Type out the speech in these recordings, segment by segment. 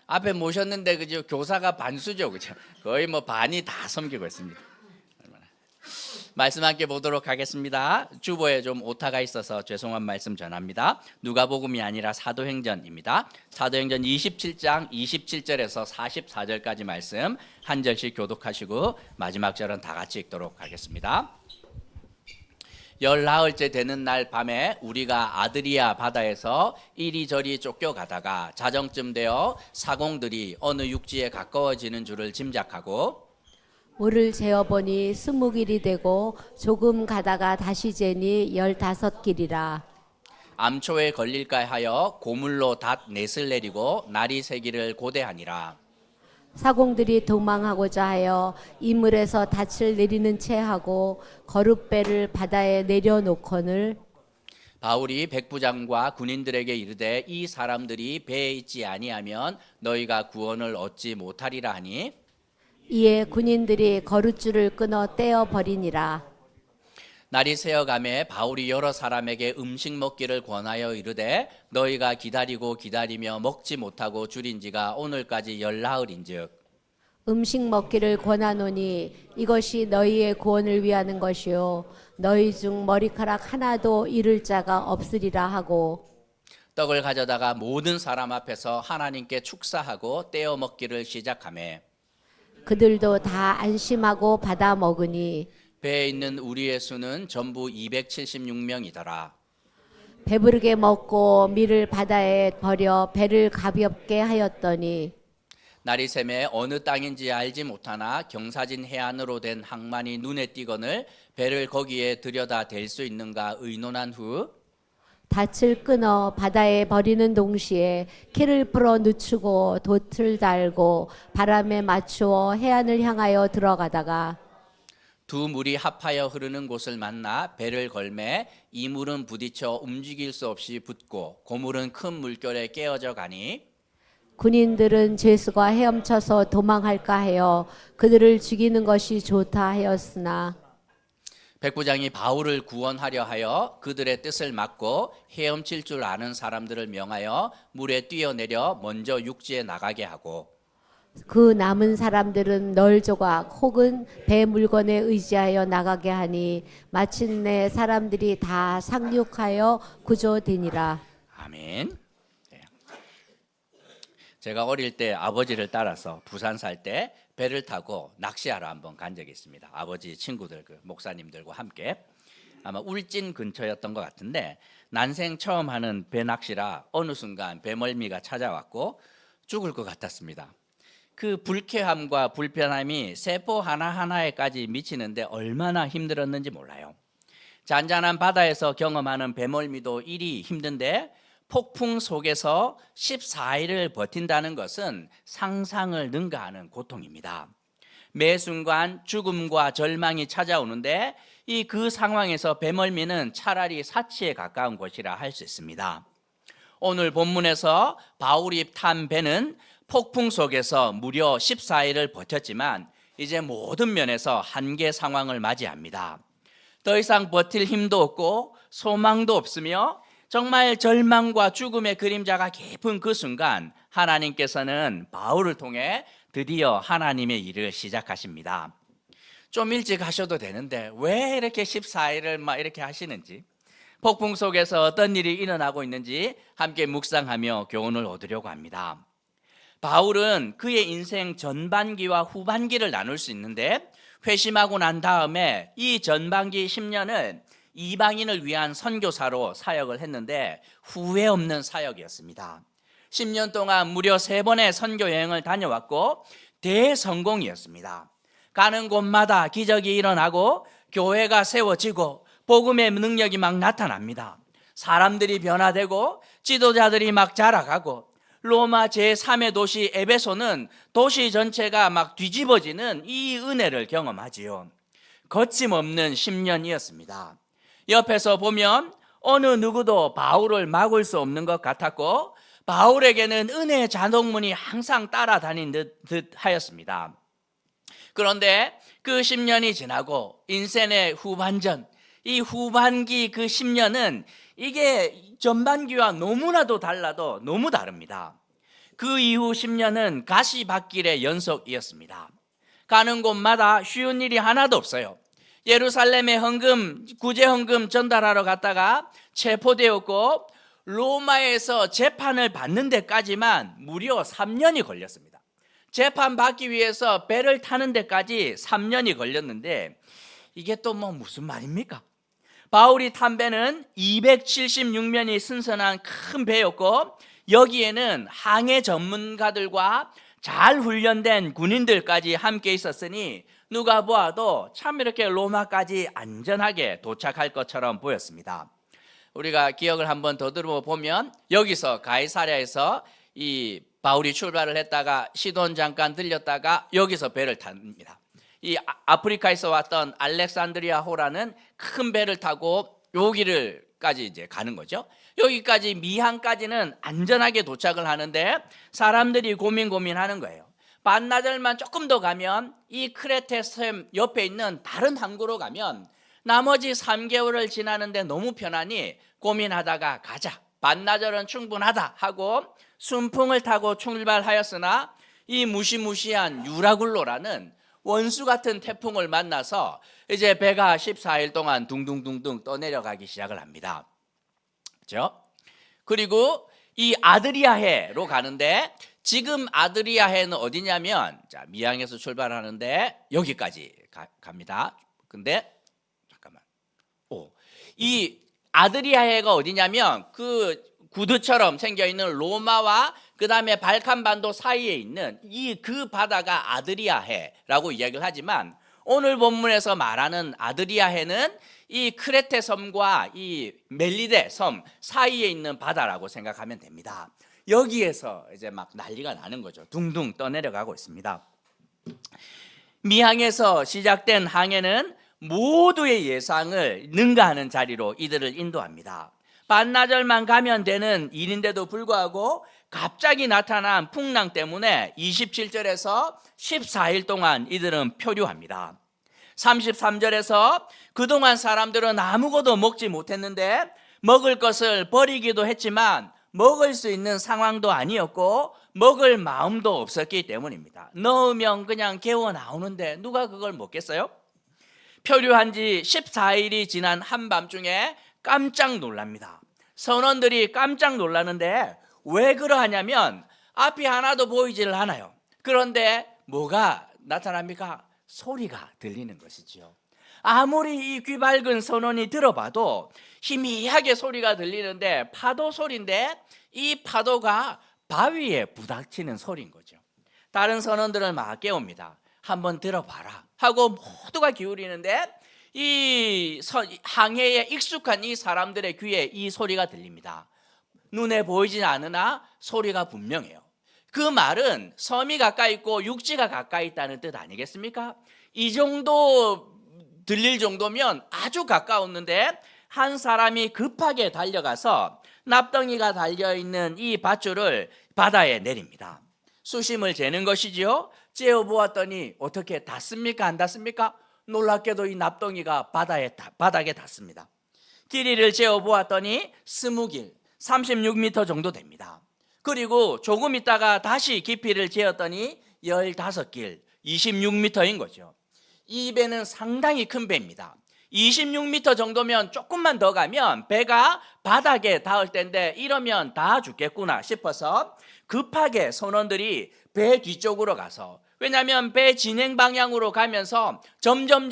앞에 모셨는데 그죠? 교사가 반수죠, 그죠? 거의 뭐 반이 다 섬기고 있습니다. 말씀 함께 보도록 하겠습니다. 주보에 좀 오타가 있어서 죄송한 말씀 전합니다. 누가복음이 아니라 사도행전입니다. 사도행전 27장 27절에서 44절까지 말씀 한 절씩 교독하시고 마지막 절은 다 같이 읽도록 하겠습니다. 열나흘째 되는 날 밤에 우리가 아드리아 바다에서 이리저리 쫓겨가다가 자정쯤 되어 사공들이 어느 육지에 가까워지는 줄을 짐작하고 물을 재어보니 20길이 되고 조금 가다가 다시 재니 15길이라. 암초에 걸릴까 하여 고물로 닷 넷을 내리고 날이 새기를 고대하니라. 사공들이 도망하고자 하여 이물에서 닻을 내리는 채 하고 거룻배를 바다에 내려놓거늘 바울이 백부장과 군인들에게 이르되 이 사람들이 배에 있지 아니하면 너희가 구원을 얻지 못하리라 하니 이에 군인들이 거룻줄을 끊어 떼어 버리니라. 날이 새어가매 바울이 여러 사람에게 음식 먹기를 권하여 이르되 너희가 기다리고 기다리며 먹지 못하고 줄인 지가 오늘까지 열나흘인즉 음식 먹기를 권하노니 이것이 너희의 구원을 위하는 것이요 너희 중 머리카락 하나도 잃을 자가 없으리라 하고 떡을 가져다가 모든 사람 앞에서 하나님께 축사하고 떼어 먹기를 시작하매 그들도 다 안심하고 받아 먹으니 배에 있는 우리의 수는 전부 276명이더라. 배부르게 먹고 밀을 바다에 버려 배를 가볍게 하였더니 날이 새매 어느 땅인지 알지 못하나 경사진 해안으로 된 항만이 눈에 띄거늘 배를 거기에 들여다 댈 수 있는가 의논한 후 닻을 끊어 바다에 버리는 동시에 키를 풀어 늦추고 돛을 달고 바람에 맞추어 해안을 향하여 들어가다가 두 물이 합하여 흐르는 곳을 만나 배를 걸매 이 물은 부딪혀 움직일 수 없이 붙고 고물은 큰 물결에 깨어져 가니 군인들은 죄수가 헤엄쳐서 도망할까 하여 그들을 죽이는 것이 좋다 하였으나 백부장이 바울을 구원하려 하여 그들의 뜻을 막고 헤엄칠 줄 아는 사람들을 명하여 물에 뛰어내려 먼저 육지에 나가게 하고 그 남은 사람들은 널 조각 혹은 배 물건에 의지하여 나가게 하니 마침내 사람들이 다 상륙하여 구조되니라. 아멘. 네. 제가 어릴 때 아버지를 따라서 부산 살 때 배를 타고 낚시하러 한번 간 적이 있습니다. 아버지 친구들 그 목사님들과 함께 아마 울진 근처였던 것 같은데 난생 처음 하는 배 낚시라 어느 순간 배멀미가 찾아왔고 죽을 것 같았습니다. 그 불쾌함과 불편함이 세포 하나하나에까지 미치는데 얼마나 힘들었는지 몰라요. 잔잔한 바다에서 경험하는 배멀미도 이리 힘든데 폭풍 속에서 14일을 버틴다는 것은 상상을 능가하는 고통입니다. 매 순간 죽음과 절망이 찾아오는데 그 상황에서 배멀미는 차라리 사치에 가까운 것이라 할 수 있습니다. 오늘 본문에서 바울이 탄 배는 폭풍 속에서 무려 14일을 버텼지만 이제 모든 면에서 한계 상황을 맞이합니다. 더 이상 버틸 힘도 없고 소망도 없으며 정말 절망과 죽음의 그림자가 깊은 그 순간 하나님께서는 바울을 통해 드디어 하나님의 일을 시작하십니다. 좀 일찍 하셔도 되는데 왜 이렇게 14일을 막 이렇게 하시는지 폭풍 속에서 어떤 일이 일어나고 있는지 함께 묵상하며 교훈을 얻으려고 합니다. 바울은 그의 인생 전반기와 후반기를 나눌 수 있는데 회심하고 난 다음에 이 전반기 10년을 이방인을 위한 선교사로 사역을 했는데 후회 없는 사역이었습니다. 10년 동안 무려 3번의 선교 여행을 다녀왔고 대성공이었습니다. 가는 곳마다 기적이 일어나고 교회가 세워지고 복음의 능력이 막 나타납니다. 사람들이 변화되고 지도자들이 막 자라가고 로마 제3의 도시 에베소는 도시 전체가 막 뒤집어지는 이 은혜를 경험하지요. 거침없는 10년이었습니다. 옆에서 보면 어느 누구도 바울을 막을 수 없는 것 같았고 바울에게는 은혜의 자동문이 항상 따라다닌 듯 하였습니다. 그런데 그 10년이 지나고 인생의 후반전, 이 후반기 그 10년은 이게 전반기와 너무나도 달라도 너무 다릅니다. 그 이후 10년은 가시밭길의 연속이었습니다. 가는 곳마다 쉬운 일이 하나도 없어요. 예루살렘에 구제 헌금 전달하러 갔다가 체포되었고 로마에서 재판을 받는 데까지만 무려 3년이 걸렸습니다. 재판 받기 위해서 배를 타는 데까지 3년이 걸렸는데 이게 또 무슨 말입니까? 바울이 탄 배는 276면이 승선한 큰 배였고 여기에는 항해 전문가들과 잘 훈련된 군인들까지 함께 있었으니 누가 보아도 참 이렇게 로마까지 안전하게 도착할 것처럼 보였습니다. 우리가 기억을 한번 더 들어보면 여기서 가이사랴에서 이 바울이 출발을 했다가 시돈 잠깐 들렸다가 여기서 배를 탑니다. 이 아프리카에서 왔던 알렉산드리아호라는 큰 배를 타고 여기를까지 이제 가는 거죠. 여기까지 미항까지는 안전하게 도착을 하는데 사람들이 고민하는 거예요. 반나절만 조금 더 가면 이 크레테 섬 옆에 있는 다른 항구로 가면 나머지 3개월을 지나는데 너무 편하니 고민하다가 가자. 반나절은 충분하다 하고 순풍을 타고 출발하였으나 이 무시무시한 유라굴로라는 원수 같은 태풍을 만나서 이제 배가 14일 동안 둥둥둥둥 떠내려가기 시작을 합니다. 그렇죠? 그리고 이 아드리아해로 가는데 지금 아드리아해는 어디냐면 자, 미항에서 출발하는데 여기까지 갑니다. 근데 잠깐만. 이 아드리아해가 어디냐면 그 구두처럼 생겨 있는 로마와 그다음에 발칸반도 사이에 있는 그 바다가 아드리아해라고 이야기를 하지만 오늘 본문에서 말하는 아드리아해는 이 크레테 섬과 이 멜리데 섬 사이에 있는 바다라고 생각하면 됩니다. 여기에서 이제 막 난리가 나는 거죠. 둥둥 떠내려가고 있습니다. 미항에서 시작된 항해는 모두의 예상을 능가하는 자리로 이들을 인도합니다. 반나절만 가면 되는 일인데도 불구하고 갑자기 나타난 풍랑 때문에 27절에서 14일 동안 이들은 표류합니다. 33절에서 그동안 사람들은 아무것도 먹지 못했는데 먹을 것을 버리기도 했지만 먹을 수 있는 상황도 아니었고 먹을 마음도 없었기 때문입니다. 넣으면 그냥 개워 나오는데 누가 그걸 먹겠어요? 표류한 지 14일이 지난 한밤중에 깜짝 놀랍니다. 선원들이 깜짝 놀라는데 왜 그러하냐면 앞이 하나도 보이질 않아요. 그런데 뭐가 나타납니까? 소리가 들리는 것이지요. 아무리 이 귀 밝은 선원이 들어봐도 희미하게 소리가 들리는데 파도 소리인데 이 파도가 바위에 부닥치는 소리인 거죠. 다른 선원들을 막 깨웁니다. 한번 들어봐라 하고 모두가 기울이는데 이 항해에 익숙한 이 사람들의 귀에 이 소리가 들립니다. 눈에 보이진 않으나 소리가 분명해요. 그 말은 섬이 가까이 있고 육지가 가까이 있다는 뜻 아니겠습니까? 이 정도 들릴 정도면 아주 가까웠는데 한 사람이 급하게 달려가서 납덩이가 달려있는 이 밧줄을 바다에 내립니다. 수심을 재는 것이지요. 재어보았더니 어떻게 닿습니까? 안 닿습니까? 놀랍게도 이 납덩이가 바닥에 닿습니다. 길이를 재어보았더니 20길, 36m 정도 됩니다. 그리고 조금 있다가 다시 깊이를 재었더니 15길, 26m인 거죠. 이 배는 상당히 큰 배입니다. 26m 정도면 조금만 더 가면 배가 바닥에 닿을 텐데 이러면 다 죽겠구나 싶어서 급하게 선원들이 배 뒤쪽으로 가서, 왜냐하면 배 진행 방향으로 가면서 점점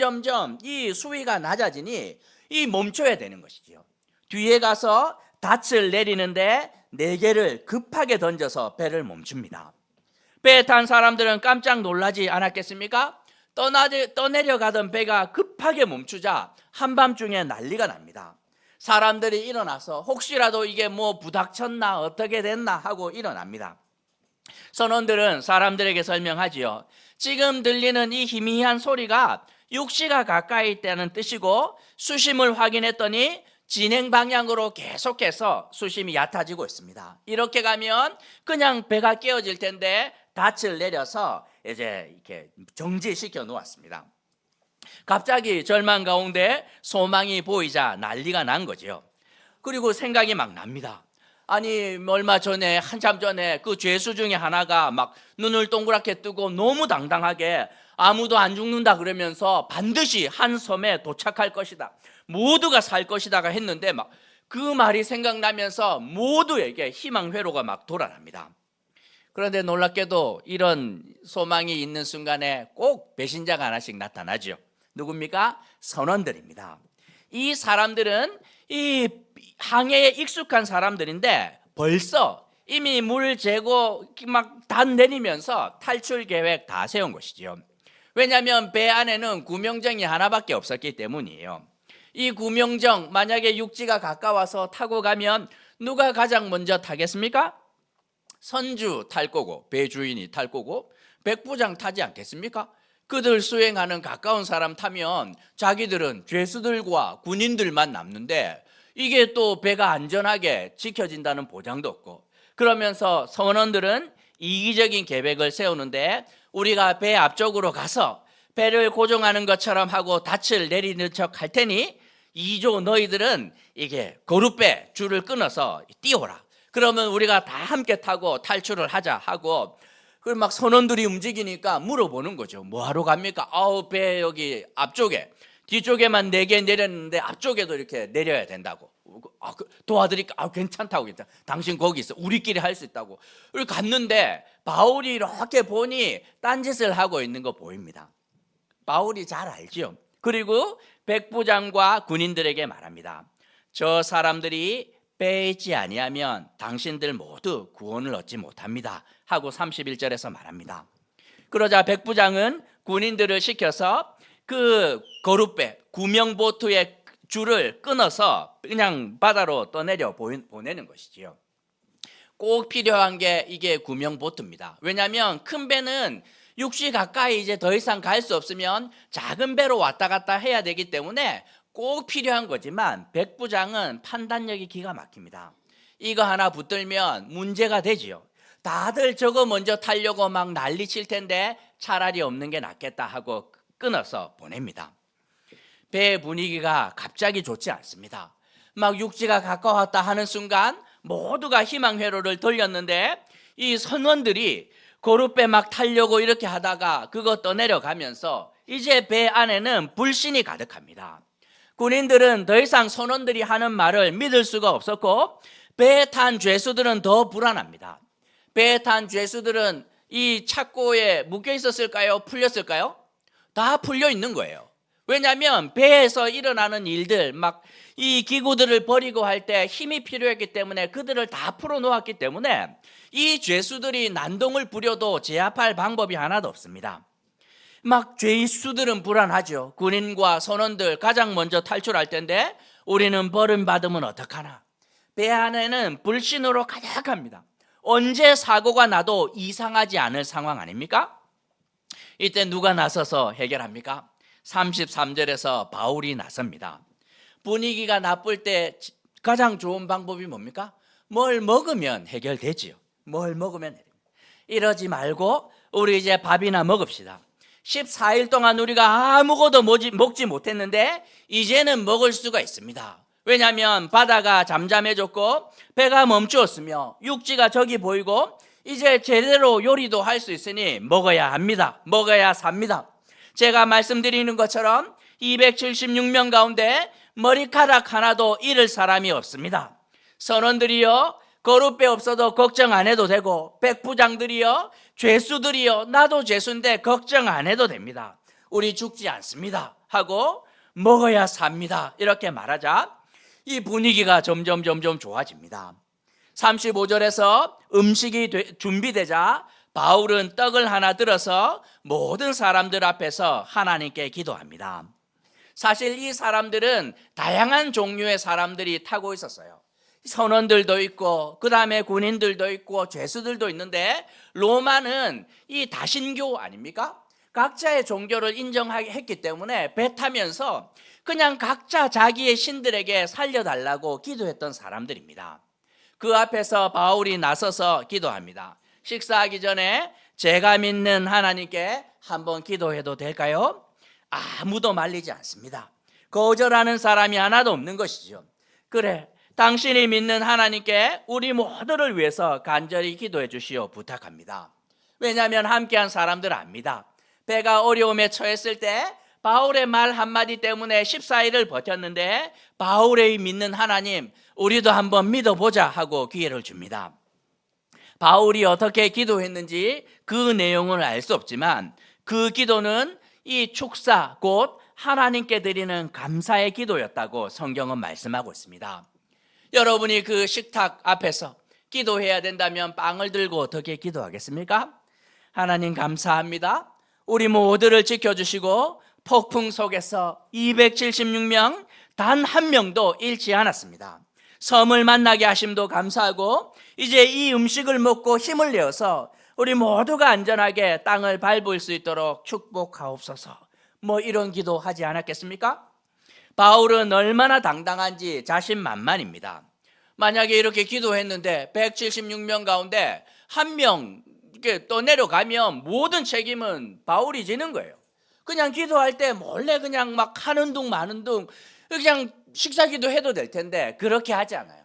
이 수위가 낮아지니 이 멈춰야 되는 것이죠. 뒤에 가서 닻을 내리는데 4개를 급하게 던져서 배를 멈춥니다. 배에 탄 사람들은 깜짝 놀라지 않았겠습니까? 떠내려가던 배가 급하게 멈추자 한밤중에 난리가 납니다. 사람들이 일어나서 혹시라도 이게 뭐 부닥쳤나 어떻게 됐나 하고 일어납니다. 선원들은 사람들에게 설명하지요. 지금 들리는 이 희미한 소리가 육지가 가까이 있다는 뜻이고 수심을 확인했더니 진행 방향으로 계속해서 수심이 얕아지고 있습니다. 이렇게 가면 그냥 배가 깨어질 텐데 닻을 내려서 이제 이렇게 정지시켜 놓았습니다. 갑자기 절망 가운데 소망이 보이자 난리가 난 거죠. 그리고 생각이 막 납니다. 아니 얼마 전에 한참 전에 그 죄수 중에 하나가 막 눈을 동그랗게 뜨고 너무 당당하게 아무도 안 죽는다 그러면서 반드시 한 섬에 도착할 것이다, 모두가 살 것이다가 했는데 막 그 말이 생각나면서 모두에게 희망 회로가 막 돌아납니다. 그런데 놀랍게도 이런 소망이 있는 순간에 꼭 배신자가 하나씩 나타나죠. 누굽니까? 선원들입니다. 이 사람들은 이 항해에 익숙한 사람들인데 벌써 이미 물 재고 막 다 내리면서 탈출 계획 다 세운 것이죠. 왜냐하면 배 안에는 구명정이 하나밖에 없었기 때문이에요. 이 구명정 만약에 육지가 가까워서 타고 가면 누가 가장 먼저 타겠습니까? 선주 탈 거고 배 주인이 탈 거고 백부장 타지 않겠습니까? 그들 수행하는 가까운 사람 타면 자기들은 죄수들과 군인들만 남는데 이게 또 배가 안전하게 지켜진다는 보장도 없고, 그러면서 선원들은 이기적인 계획을 세우는데 우리가 배 앞쪽으로 가서 배를 고정하는 것처럼 하고 닻을 내리는 척 할 테니 2조 너희들은 이게 거룻배 줄을 끊어서 띄워라. 그러면 우리가 다 함께 타고 탈출을 하자 하고, 그리고 막 선원들이 움직이니까 물어보는 거죠. 뭐하러 갑니까? 배 여기 앞쪽에, 뒤쪽에만 4개 내렸는데 앞쪽에도 이렇게 내려야 된다고. 도와드릴까? 괜찮다고 했다. 당신 거기 있어. 우리끼리 할 수 있다고. 그리고 갔는데 바울이 이렇게 보니 딴짓을 하고 있는 거 보입니다. 바울이 잘 알죠. 그리고 백부장과 군인들에게 말합니다. 저 사람들이 배에 있지 아니하면 당신들 모두 구원을 얻지 못합니다 하고 31절에서 말합니다. 그러자 백부장은 군인들을 시켜서 그 거룻배 구명보트의 줄을 끊어서 그냥 바다로 떠내려 보내는 것이지요. 꼭 필요한 게 이게 구명보트입니다. 왜냐하면 큰 배는 육지 가까이 이제 더 이상 갈 수 없으면 작은 배로 왔다 갔다 해야 되기 때문에 꼭 필요한 거지만 백부장은 판단력이 기가 막힙니다. 이거 하나 붙들면 문제가 되지요. 다들 저거 먼저 타려고 막 난리칠 텐데 차라리 없는 게 낫겠다 하고 끊어서 보냅니다. 배 분위기가 갑자기 좋지 않습니다. 막 육지가 가까웠다 하는 순간 모두가 희망 회로를 돌렸는데 이 선원들이 거룻배 막 타려고 이렇게 하다가 그거 떠내려가면서 이제 배 안에는 불신이 가득합니다. 군인들은 더 이상 선원들이 하는 말을 믿을 수가 없었고 배에 탄 죄수들은 더 불안합니다. 배에 탄 죄수들은 이 착고에 묶여 있었을까요? 풀렸을까요? 다 풀려 있는 거예요. 왜냐하면 배에서 일어나는 일들, 막 이 기구들을 버리고 할 때 힘이 필요했기 때문에 그들을 다 풀어놓았기 때문에 이 죄수들이 난동을 부려도 제압할 방법이 하나도 없습니다. 막 죄수들은 불안하죠. 군인과 선원들 가장 먼저 탈출할 텐데 우리는 버림받으면 어떡하나. 배 안에는 불신으로 가득합니다. 언제 사고가 나도 이상하지 않을 상황 아닙니까? 이때 누가 나서서 해결합니까? 33절에서 바울이 나섭니다. 분위기가 나쁠 때 가장 좋은 방법이 뭡니까? 뭘 먹으면 해결되지요. 뭘 먹으면 이러지 말고 우리 이제 밥이나 먹읍시다. 14일 동안 우리가 아무것도 먹지 못했는데 이제는 먹을 수가 있습니다. 왜냐하면 바다가 잠잠해졌고 배가 멈추었으며 육지가 저기 보이고 이제 제대로 요리도 할 수 있으니 먹어야 합니다. 먹어야 삽니다. 제가 말씀드리는 것처럼 276명 가운데 머리카락 하나도 잃을 사람이 없습니다. 선원들이요, 거룻배 없어도 걱정 안 해도 되고 백부장들이요, 죄수들이요, 나도 죄수인데 걱정 안 해도 됩니다. 우리 죽지 않습니다 하고 먹어야 삽니다. 이렇게 말하자 이 분위기가 점점 좋아집니다. 35절에서 음식이 준비되자 바울은 떡을 하나 들어서 모든 사람들 앞에서 하나님께 기도합니다. 사실 이 사람들은 다양한 종류의 사람들이 타고 있었어요. 선원들도 있고 그 다음에 군인들도 있고 죄수들도 있는데 로마는 이 다신교 아닙니까? 각자의 종교를 인정했기 때문에 배 타면서 그냥 각자 자기의 신들에게 살려달라고 기도했던 사람들입니다. 그 앞에서 바울이 나서서 기도합니다. 식사하기 전에 제가 믿는 하나님께 한번 기도해도 될까요? 아무도 말리지 않습니다. 거절하는 사람이 하나도 없는 것이죠. 그래, 당신이 믿는 하나님께 우리 모두를 위해서 간절히 기도해 주시오 부탁합니다. 왜냐하면 함께한 사람들 압니다. 배가 어려움에 처했을 때 바울의 말 한마디 때문에 14일을 버텼는데 바울의 믿는 하나님 우리도 한번 믿어보자 하고 기회를 줍니다. 바울이 어떻게 기도했는지 그 내용을 알 수 없지만 그 기도는 이 축사 곧 하나님께 드리는 감사의 기도였다고 성경은 말씀하고 있습니다. 여러분이 그 식탁 앞에서 기도해야 된다면 빵을 들고 어떻게 기도하겠습니까? 하나님 감사합니다. 우리 모두를 지켜주시고 폭풍 속에서 276명 단 한 명도 잃지 않았습니다. 섬을 만나게 하심도 감사하고 이제 이 음식을 먹고 힘을 내어서 우리 모두가 안전하게 땅을 밟을 수 있도록 축복하옵소서. 뭐 이런 기도 하지 않았겠습니까? 바울은 얼마나 당당한지 자신만만입니다. 만약에 이렇게 기도했는데 176명 가운데 한 명 또 내려가면 모든 책임은 바울이 지는 거예요. 그냥 기도할 때 몰래 그냥 막 하는 둥 마는 둥 그냥 식사기도 해도 될 텐데 그렇게 하지 않아요.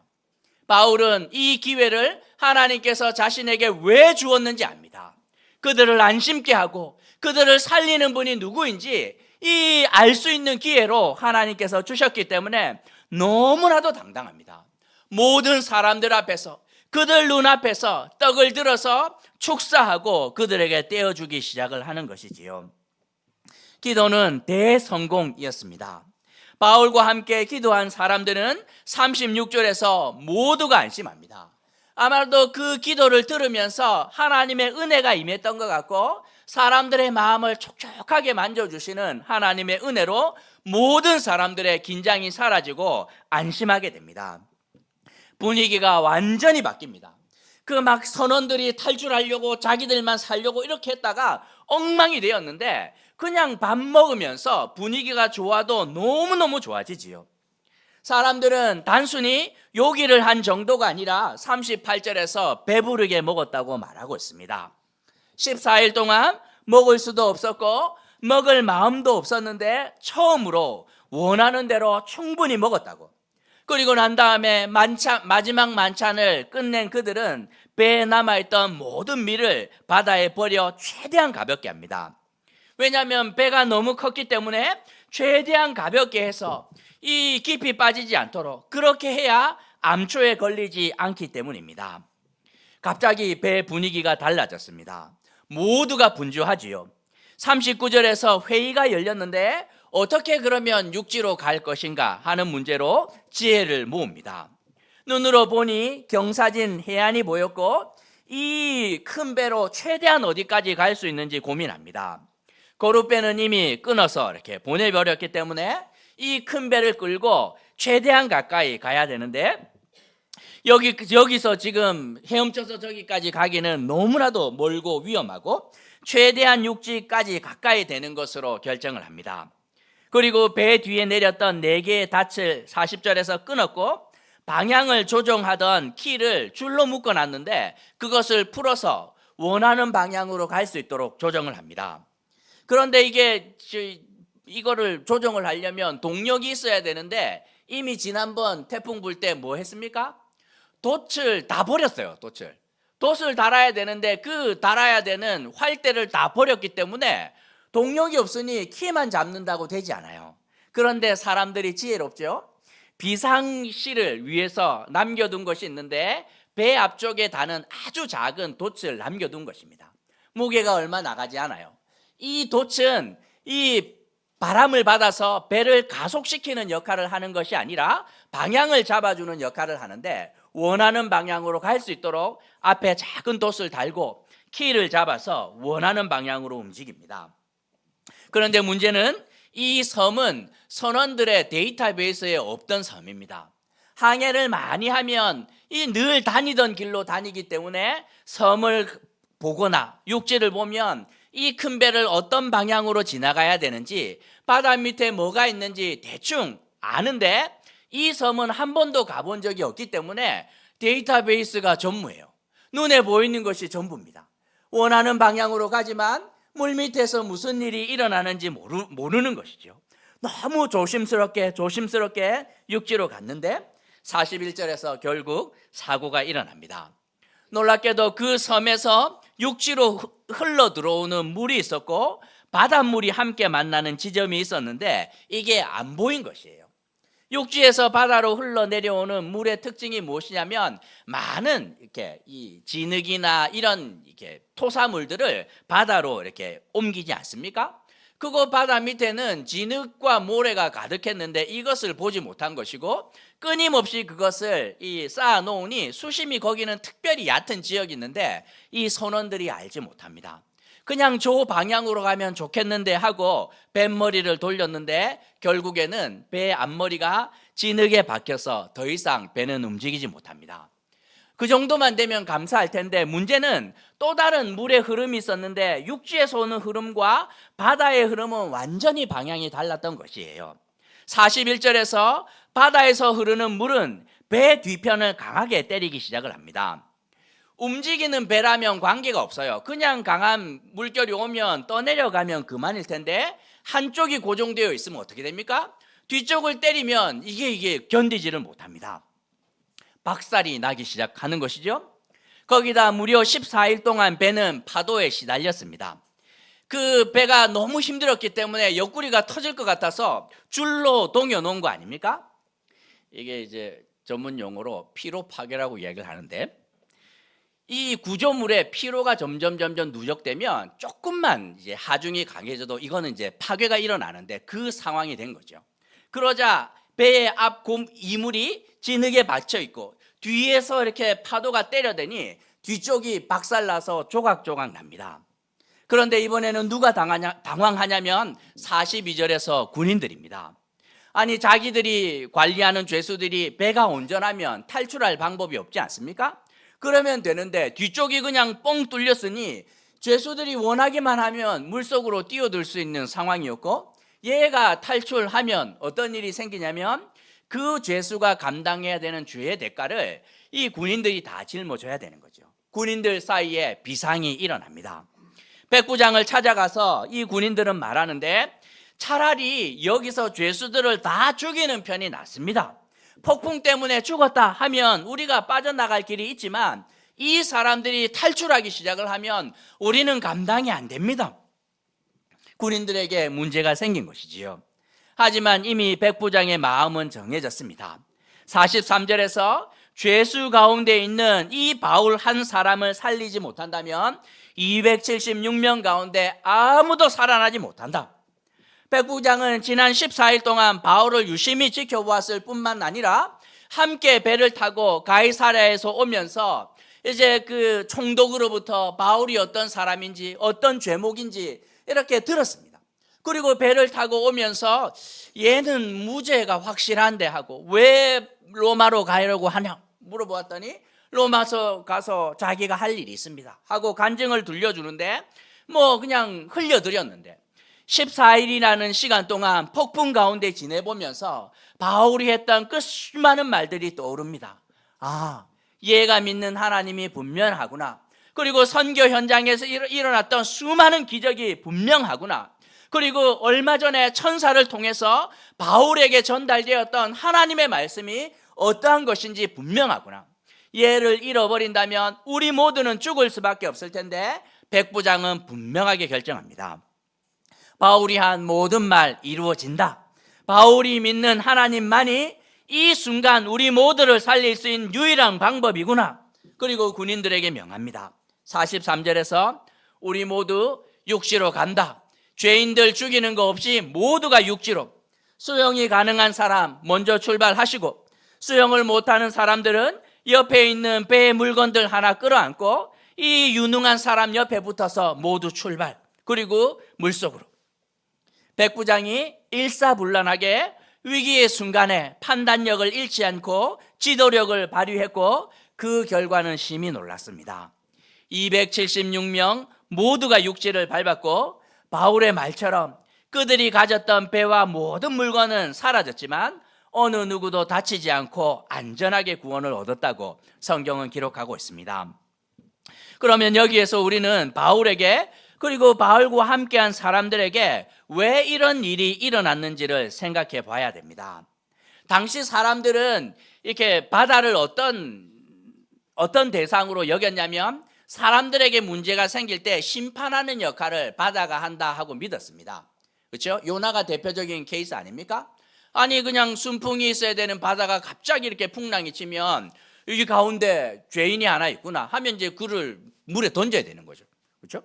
바울은 이 기회를 하나님께서 자신에게 왜 주었는지 압니다. 그들을 안심케 하고 그들을 살리는 분이 누구인지 이 알 수 있는 기회로 하나님께서 주셨기 때문에 너무나도 당당합니다. 모든 사람들 앞에서 그들 눈앞에서 떡을 들어서 축사하고 그들에게 떼어주기 시작을 하는 것이지요. 기도는 대성공이었습니다. 바울과 함께 기도한 사람들은 36절에서 모두가 안심합니다. 아마도 그 기도를 들으면서 하나님의 은혜가 임했던 것 같고 사람들의 마음을 촉촉하게 만져주시는 하나님의 은혜로 모든 사람들의 긴장이 사라지고 안심하게 됩니다. 분위기가 완전히 바뀝니다. 그 막 선원들이 탈출하려고 자기들만 살려고 이렇게 했다가 엉망이 되었는데 그냥 밥 먹으면서 분위기가 좋아도 너무너무 좋아지지요. 사람들은 단순히 요기를 한 정도가 아니라 38절에서 배부르게 먹었다고 말하고 있습니다. 14일 동안 먹을 수도 없었고 먹을 마음도 없었는데 처음으로 원하는 대로 충분히 먹었다고. 그리고 난 다음에 마지막 만찬을 끝낸 그들은 배에 남아있던 모든 밀을 바다에 버려 최대한 가볍게 합니다. 왜냐하면 배가 너무 컸기 때문에 최대한 가볍게 해서 이 깊이 빠지지 않도록 그렇게 해야 암초에 걸리지 않기 때문입니다. 갑자기 배 분위기가 달라졌습니다. 모두가 분주하지요. 39절에서 회의가 열렸는데 어떻게 그러면 육지로 갈 것인가 하는 문제로 지혜를 모읍니다. 눈으로 보니 경사진 해안이 보였고 이 큰 배로 최대한 어디까지 갈 수 있는지 고민합니다. 거룻배는 이미 끊어서 이렇게 보내버렸기 때문에 이 큰 배를 끌고 최대한 가까이 가야 되는데 여기서 지금 헤엄쳐서 저기까지 가기는 너무나도 멀고 위험하고 최대한 육지까지 가까이 되는 것으로 결정을 합니다. 그리고 배 뒤에 내렸던 4개의 닻을 40절에서 끊었고 방향을 조정하던 키를 줄로 묶어놨는데 그것을 풀어서 원하는 방향으로 갈 수 있도록 조정을 합니다. 그런데 이거를 조정을 하려면 동력이 있어야 되는데 이미 지난번 태풍 불 때 뭐 했습니까? 돛을 다 버렸어요. 돛을 달아야 되는데 그 달아야 되는 활대를 다 버렸기 때문에 동력이 없으니 키만 잡는다고 되지 않아요. 그런데 사람들이 지혜롭죠. 비상시를 위해서 남겨둔 것이 있는데 배 앞쪽에 다는 아주 작은 돛을 남겨둔 것입니다. 무게가 얼마 나가지 않아요. 이 돛은 이 바람을 받아서 배를 가속시키는 역할을 하는 것이 아니라 방향을 잡아주는 역할을 하는데 원하는 방향으로 갈 수 있도록 앞에 작은 돛을 달고 키를 잡아서 원하는 방향으로 움직입니다. 그런데 문제는 이 섬은 선원들의 데이터베이스에 없던 섬입니다. 항해를 많이 하면 이 늘 다니던 길로 다니기 때문에 섬을 보거나 육지를 보면 이 큰 배를 어떤 방향으로 지나가야 되는지 바다 밑에 뭐가 있는지 대충 아는데 이 섬은 한 번도 가본 적이 없기 때문에 데이터베이스가 전무해요. 눈에 보이는 것이 전부입니다. 원하는 방향으로 가지만 물밑에서 무슨 일이 일어나는지 모르는 것이죠. 너무 조심스럽게 육지로 갔는데 41절에서 결국 사고가 일어납니다. 놀랍게도 그 섬에서 육지로 흘러 들어오는 물이 있었고 바닷물이 함께 만나는 지점이 있었는데 이게 안 보인 것이에요. 육지에서 바다로 흘러내려오는 물의 특징이 무엇이냐면 많은 이렇게 이 진흙이나 이런 이렇게 토사물들을 바다로 이렇게 옮기지 않습니까? 그거 바다 밑에는 진흙과 모래가 가득했는데 이것을 보지 못한 것이고 끊임없이 그것을 쌓아 놓으니 수심이 거기는 특별히 얕은 지역이 있는데 이 선원들이 알지 못합니다. 그냥 저 방향으로 가면 좋겠는데 하고 뱃머리를 돌렸는데 결국에는 배 앞머리가 진흙에 박혀서 더 이상 배는 움직이지 못합니다. 그 정도만 되면 감사할 텐데 문제는 또 다른 물의 흐름이 있었는데 육지에서 오는 흐름과 바다의 흐름은 완전히 방향이 달랐던 것이에요. 41절에서 바다에서 흐르는 물은 배 뒤편을 강하게 때리기 시작을 합니다. 움직이는 배라면 관계가 없어요. 그냥 강한 물결이 오면 떠내려가면 그만일 텐데 한쪽이 고정되어 있으면 어떻게 됩니까? 뒤쪽을 때리면 이게 견디지를 못합니다. 박살이 나기 시작하는 것이죠. 거기다 무려 14일 동안 배는 파도에 시달렸습니다. 그 배가 너무 힘들었기 때문에 옆구리가 터질 것 같아서 줄로 동여 놓은 거 아닙니까? 이게 이제 전문 용어로 피로 파괴라고 이야기를 하는데 이 구조물에 피로가 점점 누적되면 조금만 이제 하중이 강해져도 이거는 이제 파괴가 일어나는데 그 상황이 된 거죠. 그러자 배의 앞 이물이 진흙에 받쳐 있고 뒤에서 이렇게 파도가 때려대니 뒤쪽이 박살나서 조각조각 납니다. 그런데 이번에는 누가 당황하냐면 42절에서 군인들입니다. 아니 자기들이 관리하는 죄수들이 배가 온전하면 탈출할 방법이 없지 않습니까? 그러면 되는데 뒤쪽이 그냥 뻥 뚫렸으니 죄수들이 원하기만 하면 물속으로 뛰어들 수 있는 상황이었고 얘가 탈출하면 어떤 일이 생기냐면 그 죄수가 감당해야 되는 죄의 대가를 이 군인들이 다 짊어져야 되는 거죠. 군인들 사이에 비상이 일어납니다. 백부장을 찾아가서 이 군인들은 말하는데 차라리 여기서 죄수들을 다 죽이는 편이 낫습니다. 폭풍 때문에 죽었다 하면 우리가 빠져나갈 길이 있지만 이 사람들이 탈출하기 시작을 하면 우리는 감당이 안 됩니다. 군인들에게 문제가 생긴 것이지요. 하지만 이미 백부장의 마음은 정해졌습니다. 43절에서 죄수 가운데 있는 이 바울 한 사람을 살리지 못한다면 276명 가운데 아무도 살아나지 못한다. 백부장은 지난 14일 동안 바울을 유심히 지켜보았을 뿐만 아니라 함께 배를 타고 가이사랴에서 오면서 이제 그 총독으로부터 바울이 어떤 사람인지 어떤 죄목인지 이렇게 들었습니다. 그리고 배를 타고 오면서 얘는 무죄가 확실한데 하고 왜 로마로 가려고 하냐 물어보았더니 로마서 가서 자기가 할 일이 있습니다 하고 간증을 들려주는데 뭐 그냥 흘려드렸는데 14일이라는 시간 동안 폭풍 가운데 지내보면서 바울이 했던 그 수많은 말들이 떠오릅니다. 아, 얘가 믿는 하나님이 분명하구나. 그리고 선교 현장에서 일어났던 수많은 기적이 분명하구나. 그리고 얼마 전에 천사를 통해서 바울에게 전달되었던 하나님의 말씀이 어떠한 것인지 분명하구나. 얘를 잃어버린다면 우리 모두는 죽을 수밖에 없을 텐데 백부장은 분명하게 결정합니다. 바울이 한 모든 말 이루어진다. 바울이 믿는 하나님만이 이 순간 우리 모두를 살릴 수 있는 유일한 방법이구나. 그리고 군인들에게 명합니다. 43절에서 우리 모두 육지로 간다. 죄인들 죽이는 거 없이 모두가 육지로. 수영이 가능한 사람 먼저 출발하시고 수영을 못하는 사람들은 옆에 있는 배의 물건들 하나 끌어안고 이 유능한 사람 옆에 붙어서 모두 출발. 그리고 물속으로. 백부장이 일사불란하게 위기의 순간에 판단력을 잃지 않고 지도력을 발휘했고 그 결과는 심히 놀랐습니다. 276명 모두가 육지를 밟았고 바울의 말처럼 그들이 가졌던 배와 모든 물건은 사라졌지만 어느 누구도 다치지 않고 안전하게 구원을 얻었다고 성경은 기록하고 있습니다. 그러면 여기에서 우리는 바울에게 그리고 바울과 함께한 사람들에게 왜 이런 일이 일어났는지를 생각해 봐야 됩니다. 당시 사람들은 이렇게 바다를 어떤 대상으로 여겼냐면 사람들에게 문제가 생길 때 심판하는 역할을 바다가 한다 하고 믿었습니다. 그렇죠? 요나가 대표적인 케이스 아닙니까? 아니 그냥 순풍이 있어야 되는 바다가 갑자기 이렇게 풍랑이 치면 여기 가운데 죄인이 하나 있구나 하면 이제 그를 물에 던져야 되는 거죠. 그렇죠?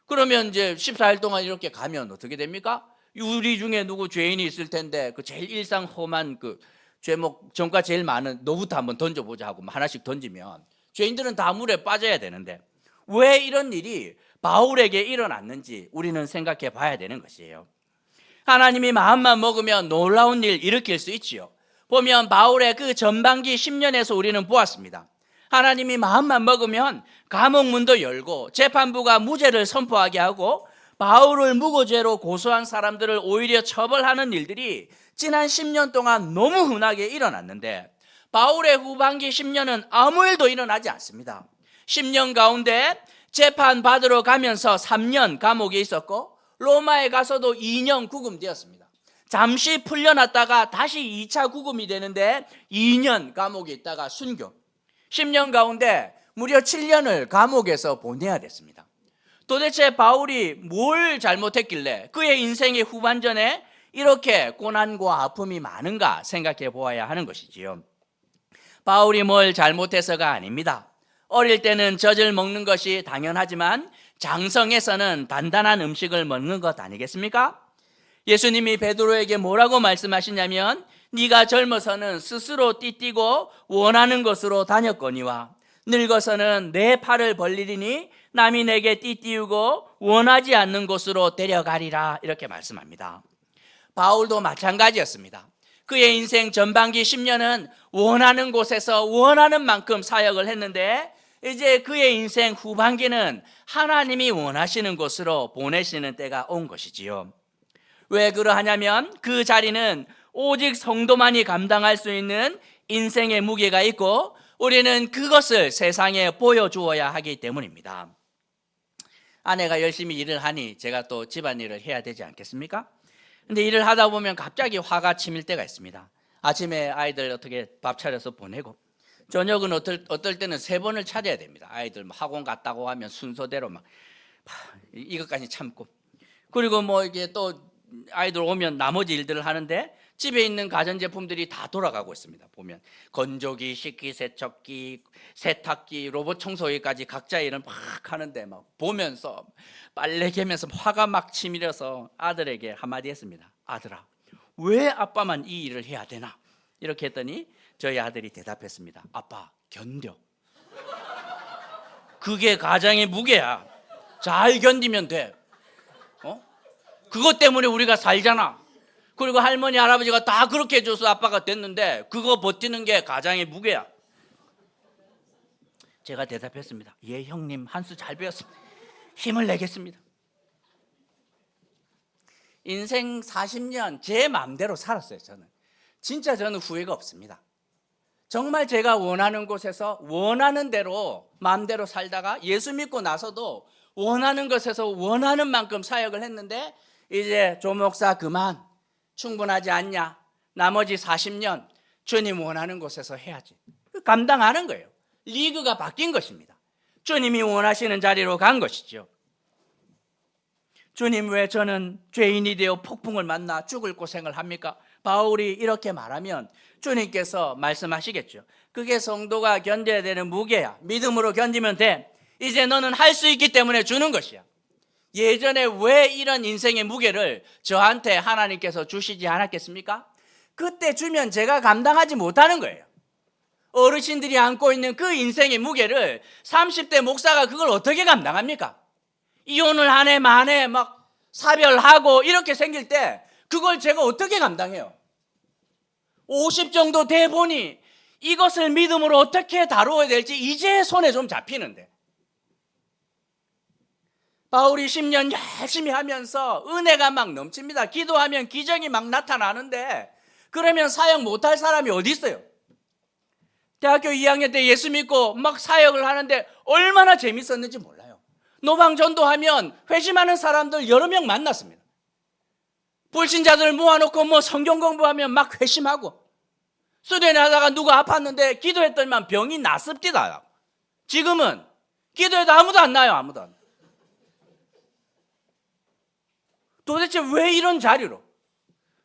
그러면 이제 14일 동안 이렇게 가면 어떻게 됩니까? 우리 중에 누구 죄인이 있을 텐데 그 제일 일상 험한 그 죄목 전과 제일 많은 너부터 한번 던져보자 하고 하나씩 던지면 죄인들은 다 물에 빠져야 되는데 왜 이런 일이 바울에게 일어났는지 우리는 생각해 봐야 되는 것이에요. 하나님이 마음만 먹으면 놀라운 일 일으킬 수 있지요. 보면 바울의 그 전반기 10년에서 우리는 보았습니다. 하나님이 마음만 먹으면 감옥 문도 열고 재판부가 무죄를 선포하게 하고 바울을 무고죄로 고소한 사람들을 오히려 처벌하는 일들이 지난 10년 동안 너무 흔하게 일어났는데 바울의 후반기 10년은 아무 일도 일어나지 않습니다. 10년 가운데 재판 받으러 가면서 3년 감옥에 있었고 로마에 가서도 2년 구금되었습니다. 잠시 풀려났다가 다시 2차 구금이 되는데 2년 감옥에 있다가 순교. 10년 가운데 무려 7년을 감옥에서 보내야 됐습니다. 도대체 바울이 뭘 잘못했길래 그의 인생의 후반전에 이렇게 고난과 아픔이 많은가 생각해 보아야 하는 것이지요. 바울이 뭘 잘못해서가 아닙니다. 어릴 때는 젖을 먹는 것이 당연하지만 장성에서는 단단한 음식을 먹는 것 아니겠습니까? 예수님이 베드로에게 뭐라고 말씀하시냐면 네가 젊어서는 스스로 띠띠고 원하는 곳으로 다녔거니와 늙어서는 내 팔을 벌리리니 남이 내게 띠띠우고 원하지 않는 곳으로 데려가리라 이렇게 말씀합니다. 바울도 마찬가지였습니다. 그의 인생 전반기 10년은 원하는 곳에서 원하는 만큼 사역을 했는데 이제 그의 인생 후반기는 하나님이 원하시는 곳으로 보내시는 때가 온 것이지요. 왜 그러하냐면 그 자리는 오직 성도만이 감당할 수 있는 인생의 무게가 있고 우리는 그것을 세상에 보여주어야 하기 때문입니다. 아내가 열심히 일을 하니 제가 또 집안일을 해야 되지 않겠습니까? 근데 일을 하다 보면 갑자기 화가 치밀 때가 있습니다. 아침에 아이들 어떻게 밥 차려서 보내고 저녁은 어떨 때는 3번을 차려야 됩니다. 아이들 학원 갔다고 하면 순서대로 막 이것까지 참고 그리고 뭐 이게 또 아이들 오면 나머지 일들을 하는데 집에 있는 가전제품들이 다 돌아가고 있습니다. 보면 건조기, 식기세척기, 세탁기, 로봇 청소기까지 각자 일을 막 하는데 막 보면서 빨래 개면서 화가 막 치밀어서 아들에게 한마디 했습니다. 아들아, 왜 아빠만 이 일을 해야 되나? 이렇게 했더니 저희 아들이 대답했습니다. 아빠, 견뎌. 그게 가장의 무게야. 잘 견디면 돼. 그것 때문에 우리가 살잖아. 그리고 할머니, 할아버지가 다 그렇게 해줘서 아빠가 됐는데 그거 버티는 게 가장의 무게야. 제가 대답했습니다. 예, 형님, 한 수 잘 배웠습니다. 힘을 내겠습니다. 인생 40년 제 마음대로 살았어요. 저는 후회가 없습니다. 정말 제가 원하는 곳에서 원하는 대로 마음대로 살다가 예수 믿고 나서도 원하는 것에서 원하는 만큼 사역을 했는데 이제 조목사 그만, 충분하지 않냐, 나머지 40년 주님 원하는 곳에서 해야지. 감당하는 거예요. 리그가 바뀐 것입니다. 주님이 원하시는 자리로 간 것이죠. 주님, 왜 저는 죄인이 되어 폭풍을 만나 죽을 고생을 합니까? 바울이 이렇게 말하면 주님께서 말씀하시겠죠. 그게 성도가 견뎌야 되는 무게야. 믿음으로 견디면 돼. 이제 너는 할 수 있기 때문에 주는 것이야. 예전에 왜 이런 인생의 무게를 저한테 하나님께서 주시지 않았겠습니까? 그때 주면 제가 감당하지 못하는 거예요. 어르신들이 안고 있는 그 인생의 무게를 30대 목사가 그걸 어떻게 감당합니까? 이혼을 한 해 만에 막 사별하고 이렇게 생길 때 그걸 제가 어떻게 감당해요? 50 정도 돼 보니 이것을 믿음으로 어떻게 다루어야 될지 이제 손에 좀 잡히는데 바울이 10년 열심히 하면서 은혜가 막 넘칩니다. 기도하면 기적이 막 나타나는데 그러면 사역 못할 사람이 어디 있어요? 대학교 2학년 때 예수 믿고 막 사역을 하는데 얼마나 재밌었는지 몰라요. 노방 전도하면 회심하는 사람들 여러 명 만났습니다. 불신자들 모아놓고 뭐 성경 공부하면 막 회심하고 수련회 하다가 누가 아팠는데 기도했더니만 병이 낫습니다. 지금은 기도해도 아무도 안 나요. 아무도 안 나요. 도대체 왜 이런 자리로?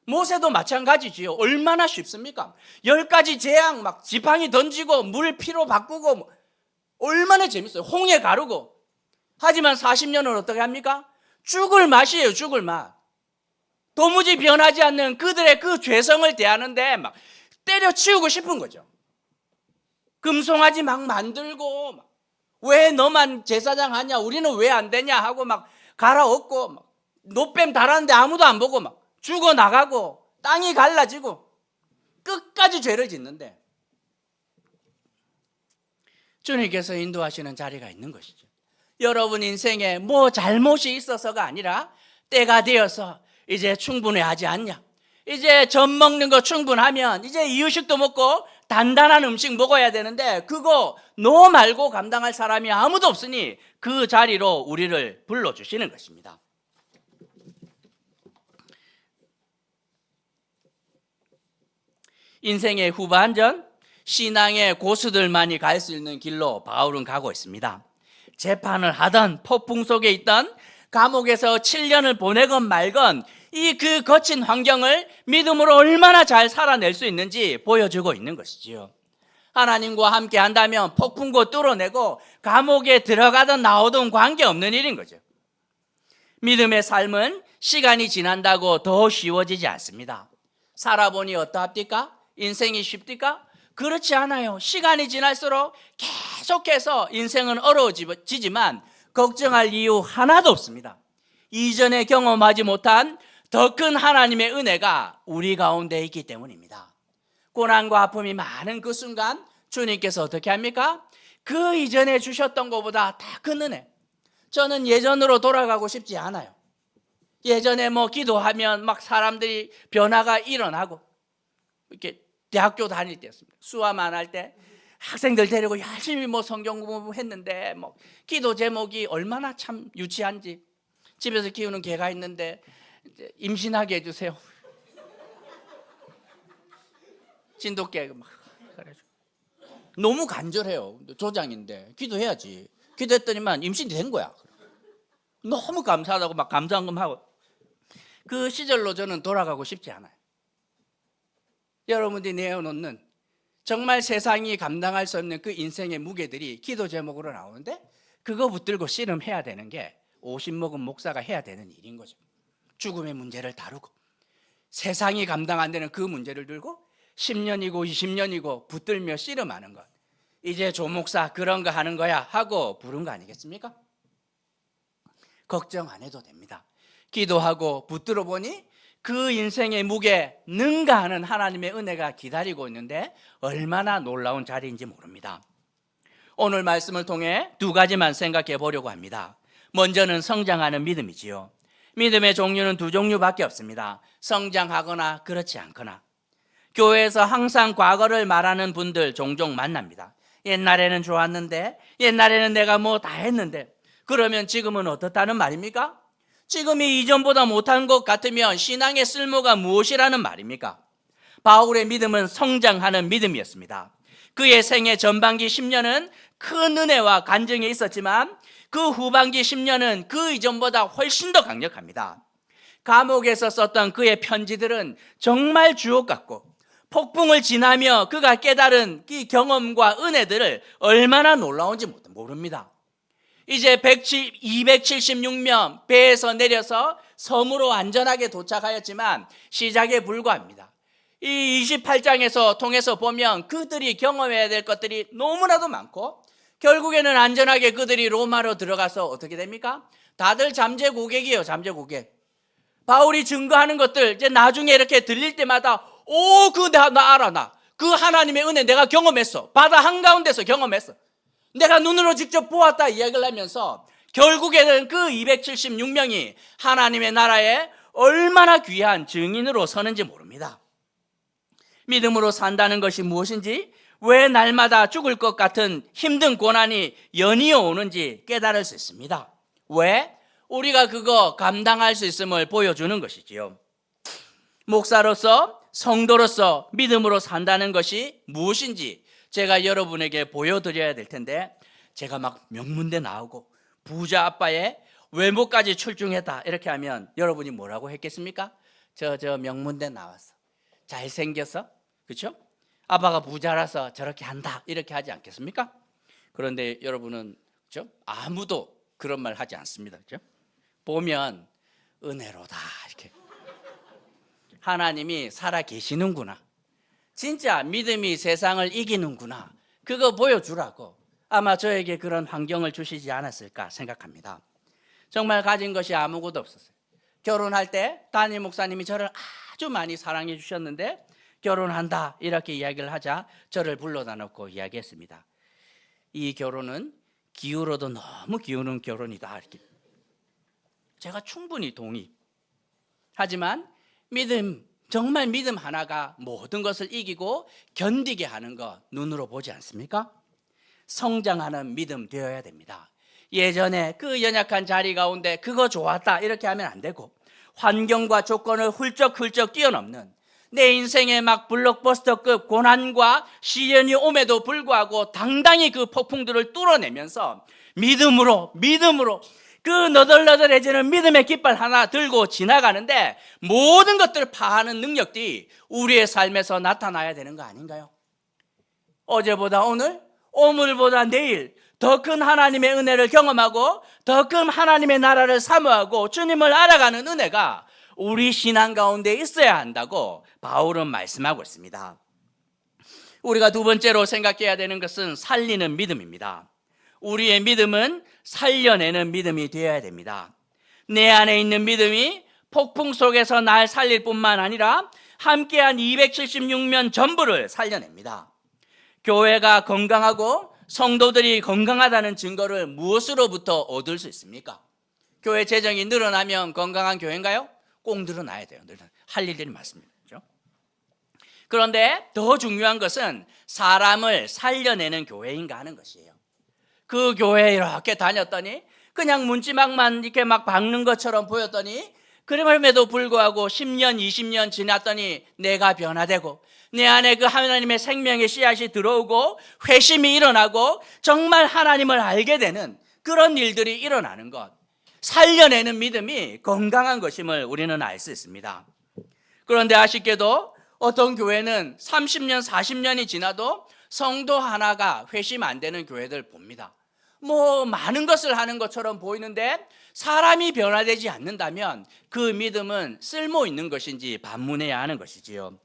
모세도 마찬가지지요. 얼마나 쉽습니까? 10가지 재앙 막 지팡이 던지고 물 피로 바꾸고 얼마나 재밌어요. 홍해 가르고. 하지만 40년을 어떻게 합니까? 죽을 맛이에요. 죽을 맛. 도무지 변하지 않는 그들의 그 죄성을 대하는데 막 때려치우고 싶은 거죠. 금송아지 막 만들고 왜 너만 제사장 하냐, 우리는 왜 안 되냐 하고 막 갈아엎고 막 노뱀 달았는데 아무도 안 보고 막 죽어나가고 땅이 갈라지고 끝까지 죄를 짓는데 주님께서 인도하시는 자리가 있는 것이죠. 여러분 인생에 뭐 잘못이 있어서가 아니라 때가 되어서 이제 충분해하지 않냐, 이제 젖 먹는 거 충분하면 이제 이유식도 먹고 단단한 음식 먹어야 되는데 그거 너 말고 감당할 사람이 아무도 없으니 그 자리로 우리를 불러주시는 것입니다. 인생의 후반전, 신앙의 고수들만이 갈 수 있는 길로 바울은 가고 있습니다. 재판을 하던 폭풍 속에 있던 감옥에서 7년을 보내건 말건 이 그 거친 환경을 믿음으로 얼마나 잘 살아낼 수 있는지 보여주고 있는 것이지요. 하나님과 함께 한다면 폭풍고 뚫어내고 감옥에 들어가든 나오든 관계없는 일인 거죠. 믿음의 삶은 시간이 지난다고 더 쉬워지지 않습니다. 살아보니 어떠합니까? 인생이 쉽습니까? 그렇지 않아요. 시간이 지날수록 계속해서 인생은 어려워지지만 걱정할 이유 하나도 없습니다. 이전에 경험하지 못한 더 큰 하나님의 은혜가 우리 가운데 있기 때문입니다. 고난과 아픔이 많은 그 순간 주님께서 어떻게 합니까? 그 이전에 주셨던 것보다 더 큰 은혜. 저는 예전으로 돌아가고 싶지 않아요. 예전에 뭐 기도하면 막 사람들이 변화가 일어나고 이렇게 대학교 다닐 때였습니다. 수업 안 할 때 학생들 데리고 열심히 뭐 성경 공부했는데 뭐 기도 제목이 얼마나 참 유치한지, 집에서 키우는 개가 있는데 이제 임신하게 해주세요. 진돗개 막 그래가지고 너무 간절해요. 조장인데 기도해야지. 기도했더니만 임신이 된 거야. 너무 감사하다고 막 감사한금하고 그 시절로 저는 돌아가고 싶지 않아요. 여러분들이 내어놓는 정말 세상이 감당할 수 없는 그 인생의 무게들이 기도 제목으로 나오는데 그거 붙들고 씨름해야 되는 게 50 먹은 목사가 해야 되는 일인 거죠. 죽음의 문제를 다루고 세상이 감당 안 되는 그 문제를 들고 10년이고 20년이고 붙들며 씨름하는 것. 이제 조 목사 그런 거 하는 거야 하고 부른 거 아니겠습니까? 걱정 안 해도 됩니다. 기도하고 붙들어 보니 그 인생의 무게 능가하는 하나님의 은혜가 기다리고 있는데 얼마나 놀라운 자리인지 모릅니다. 오늘 말씀을 통해 두 가지만 생각해 보려고 합니다. 먼저는 성장하는 믿음이지요. 믿음의 종류는 두 종류밖에 없습니다. 성장하거나 그렇지 않거나. 교회에서 항상 과거를 말하는 분들 종종 만납니다. 옛날에는 좋았는데, 옛날에는 내가 뭐 다 했는데, 그러면 지금은 어떻다는 말입니까? 지금이 이전보다 못한 것 같으면 신앙의 쓸모가 무엇이라는 말입니까? 바울의 믿음은 성장하는 믿음이었습니다. 그의 생애 전반기 10년은 큰 은혜와 간증이 있었지만 그 후반기 10년은 그 이전보다 훨씬 더 강력합니다. 감옥에서 썼던 그의 편지들은 정말 주옥 같고 폭풍을 지나며 그가 깨달은 이 경험과 은혜들을 얼마나 놀라운지 모릅니다. 이제 276명 배에서 내려서 섬으로 안전하게 도착하였지만 시작에 불과합니다. 이 28장에서 통해서 보면 그들이 경험해야 될 것들이 너무나도 많고 결국에는 안전하게 그들이 로마로 들어가서 어떻게 됩니까? 다들 잠재 고객이에요. 잠재 고객. 바울이 증거하는 것들 이제 나중에 이렇게 들릴 때마다 나 알아. 나 그 하나님의 은혜 내가 경험했어. 바다 한가운데서 경험했어. 내가 눈으로 직접 보았다 이야기를 하면서 결국에는 그 276명이 하나님의 나라에 얼마나 귀한 증인으로 서는지 모릅니다. 믿음으로 산다는 것이 무엇인지, 왜 날마다 죽을 것 같은 힘든 고난이 연이어 오는지 깨달을 수 있습니다. 왜? 우리가 그거 감당할 수 있음을 보여주는 것이지요. 목사로서 성도로서 믿음으로 산다는 것이 무엇인지 제가 여러분에게 보여드려야 될 텐데, 제가 막 명문대 나오고 부자 아빠의 외모까지 출중했다 이렇게 하면 여러분이 뭐라고 했겠습니까? 저 명문대 나왔어, 잘생겨서, 그렇죠? 아빠가 부자라서 저렇게 한다 이렇게 하지 않겠습니까? 그런데 여러분은, 그렇죠? 아무도 그런 말 하지 않습니다. 그렇죠? 보면 은혜로다, 이렇게 하나님이 살아 계시는구나, 진짜 믿음이 세상을 이기는구나, 그거 보여주라고 아마 저에게 그런 환경을 주시지 않았을까 생각합니다. 정말 가진 것이 아무것도 없었어요. 결혼할 때 담임 목사님이 저를 아주 많이 사랑해 주셨는데, 결혼한다 이렇게 이야기를 하자 저를 불러다 놓고 이야기했습니다. 이 결혼은 기울어도 너무 기우는 결혼이다, 이렇게. 제가 충분히 동의. 하지만 믿음, 정말 믿음 하나가 모든 것을 이기고 견디게 하는 것 눈으로 보지 않습니까? 성장하는 믿음 되어야 됩니다. 예전에 그 연약한 자리 가운데 그거 좋았다 이렇게 하면 안 되고, 환경과 조건을 훌쩍훌쩍 뛰어넘는 내 인생의 막 블록버스터급 고난과 시련이 옴에도 불구하고 당당히 그 폭풍들을 뚫어내면서 믿음으로 그 너덜너덜해지는 믿음의 깃발 하나 들고 지나가는데, 모든 것들을 파하는 능력들이 우리의 삶에서 나타나야 되는 거 아닌가요? 어제보다 오늘, 오늘보다 내일 더 큰 하나님의 은혜를 경험하고 더 큰 하나님의 나라를 사모하고 주님을 알아가는 은혜가 우리 신앙 가운데 있어야 한다고 바울은 말씀하고 있습니다. 우리가 두 번째로 생각해야 되는 것은 살리는 믿음입니다. 우리의 믿음은 살려내는 믿음이 되어야 됩니다. 내 안에 있는 믿음이 폭풍 속에서 날 살릴 뿐만 아니라 함께한 276년 전부를 살려냅니다. 교회가 건강하고 성도들이 건강하다는 증거를 무엇으로부터 얻을 수 있습니까? 교회 재정이 늘어나면 건강한 교회인가요? 꼭 늘어나야 돼요. 할 일들이 많습니다. 그렇죠? 그런데 더 중요한 것은 사람을 살려내는 교회인가 하는 것이에요. 그 교회에 이렇게 다녔더니 그냥 문지막만 이렇게 막 박는 것처럼 보였더니, 그럼에도 불구하고 10년, 20년 지났더니 내가 변화되고 내 안에 그 하나님의 생명의 씨앗이 들어오고 회심이 일어나고 정말 하나님을 알게 되는 그런 일들이 일어나는 것, 살려내는 믿음이 건강한 것임을 우리는 알 수 있습니다. 그런데 아쉽게도 어떤 교회는 30년, 40년이 지나도 성도 하나가 회심 안 되는 교회들 봅니다. 많은 것을 하는 것처럼 보이는데 사람이 변화되지 않는다면 그 믿음은 쓸모 있는 것인지 반문해야 하는 것이지요.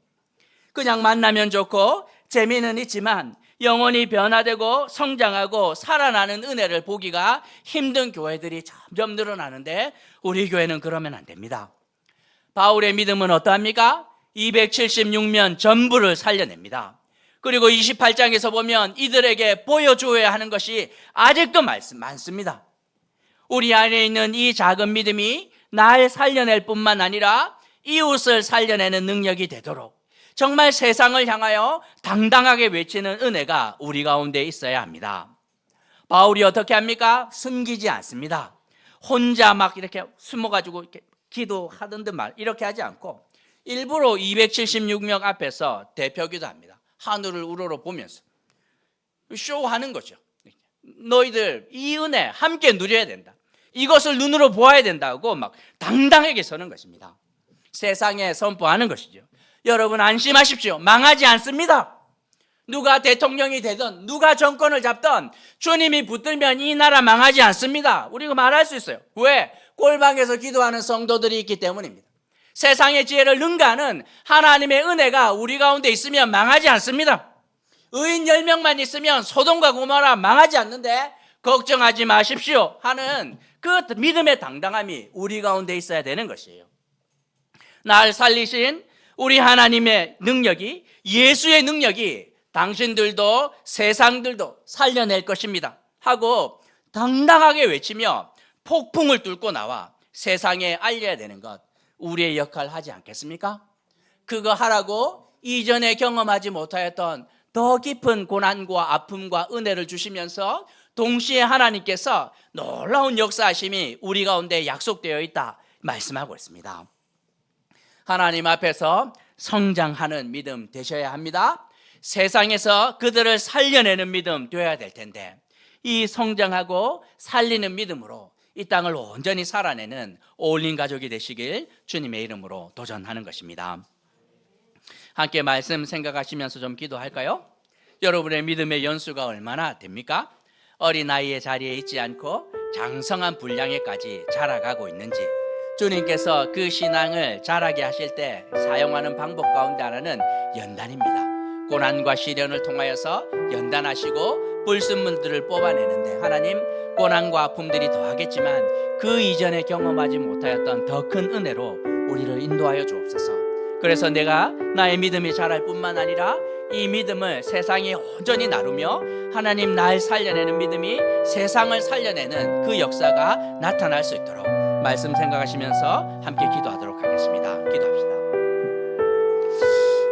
그냥 만나면 좋고 재미는 있지만 영혼이 변화되고 성장하고 살아나는 은혜를 보기가 힘든 교회들이 점점 늘어나는데, 우리 교회는 그러면 안 됩니다. 바울의 믿음은 어떠합니까? 276년 전부를 살려냅니다. 그리고 28장에서 보면 이들에게 보여줘야 하는 것이 아직도 많습니다. 우리 안에 있는 이 작은 믿음이 날 살려낼 뿐만 아니라 이웃을 살려내는 능력이 되도록 정말 세상을 향하여 당당하게 외치는 은혜가 우리 가운데 있어야 합니다. 바울이 어떻게 합니까? 숨기지 않습니다. 혼자 막 이렇게 숨어가지고 이렇게 기도하던 듯 말 이렇게 하지 않고 일부러 276명 앞에서 대표기도 합니다. 하늘을 우러러 보면서 쇼하는 거죠. 너희들 이 은혜 함께 누려야 된다, 이것을 눈으로 보아야 된다고 막 당당하게 서는 것입니다. 세상에 선포하는 것이죠. 여러분 안심하십시오. 망하지 않습니다. 누가 대통령이 되든 누가 정권을 잡든 주님이 붙들면 이 나라 망하지 않습니다. 우리가 말할 수 있어요. 왜? 꼴방에서 기도하는 성도들이 있기 때문입니다. 세상의 지혜를 능가하는 하나님의 은혜가 우리 가운데 있으면 망하지 않습니다. 의인 10명만 있으면 소돔과 고모라 망하지 않는데 걱정하지 마십시오 하는 그 믿음의 당당함이 우리 가운데 있어야 되는 것이에요. 날 살리신 우리 하나님의 능력이, 예수의 능력이 당신들도 세상들도 살려낼 것입니다 하고 당당하게 외치며 폭풍을 뚫고 나와 세상에 알려야 되는 것, 우리의 역할 하지 않겠습니까? 그거 하라고 이전에 경험하지 못하였던 더 깊은 고난과 아픔과 은혜를 주시면서 동시에 하나님께서 놀라운 역사하심이 우리 가운데 약속되어 있다 말씀하고 있습니다. 하나님 앞에서 성장하는 믿음 되셔야 합니다. 세상에서 그들을 살려내는 믿음 되어야 될 텐데, 이 성장하고 살리는 믿음으로 이 땅을 온전히 살아내는 올린 가족이 되시길 주님의 이름으로 도전하는 것입니다. 함께 말씀 생각하시면서 좀 기도할까요? 여러분의 믿음의 연수가 얼마나 됩니까? 어린아이의 자리에 있지 않고 장성한 분량에까지 자라가고 있는지, 주님께서 그 신앙을 자라게 하실 때 사용하는 방법 가운데 하나는 연단입니다. 고난과 시련을 통하여서 연단하시고 불순물들을 뽑아내는데, 하나님 고난과 아픔들이 더하겠지만 그 이전에 경험하지 못하였던 더 큰 은혜로 우리를 인도하여 주옵소서. 그래서 내가 나의 믿음이 자랄 뿐만 아니라 이 믿음을 세상에 온전히 나누며 하나님 날 살려내는 믿음이 세상을 살려내는 그 역사가 나타날 수 있도록 말씀 생각하시면서 함께 기도하도록 하겠습니다. 기도합시다.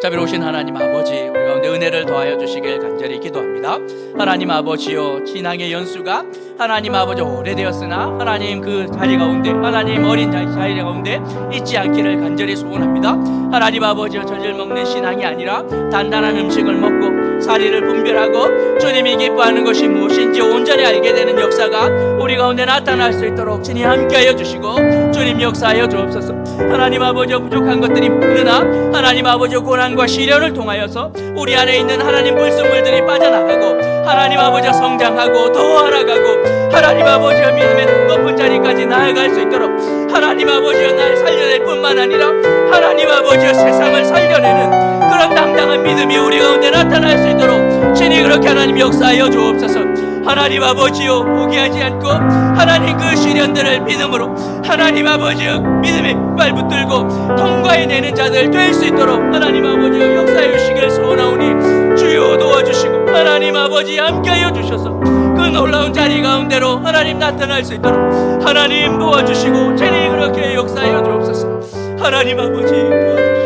자비로우신 하나님 아버지, 우리 가운데 은혜를 더하여 주시길 간절히 기도합니다. 하나님 아버지요, 신앙의 연수가 하나님 아버지 오래되었으나 하나님 그 자리 가운데, 하나님 어린 자리 가운데 있지 않기를 간절히 소원합니다. 하나님 아버지요, 젖을 먹는 신앙이 아니라 단단한 음식을 먹고 사리를 분별하고 주님이 기뻐하는 것이 무엇인지 온전히 알게 되는 역사가 우리 가운데 나타날 수 있도록 주님 함께하여 주시고 주님 역사하여 주옵소서. 하나님 아버지요, 부족한 것들이 많으나 하나님 아버지요, 고난과 시련을 통하여서 우리 안에 있는 하나님 불순물들이 빠져나가고 하나님 아버지요, 성장하고 더 알아가고 하나님 아버지요, 믿음의 높은 자리까지 나아갈 수 있도록 하나님 아버지요, 날 살려낼 뿐만 아니라 하나님 아버지요, 세상을 살려내는 그런 당당한 믿음이 우리 가운데 나타날 수 있도록 신이 그렇게 하나님 역사하여 주옵소서. 하나님 아버지요, 포기하지 않고 하나님 그 시련들을 믿음으로 하나님 아버지요, 믿음에 발 붙들고 통과해내는 자들 될 수 있도록 하나님 아버지요, 역사해 주시길 소원하오니 주여 도와주시고 하나님 아버지 함께하여 주셔서 그 놀라운 자리 가운데로 하나님 나타날 수 있도록 하나님 도와주시고 제니 그렇게 역사하여 주옵소서. 하나님 아버지 도와주시고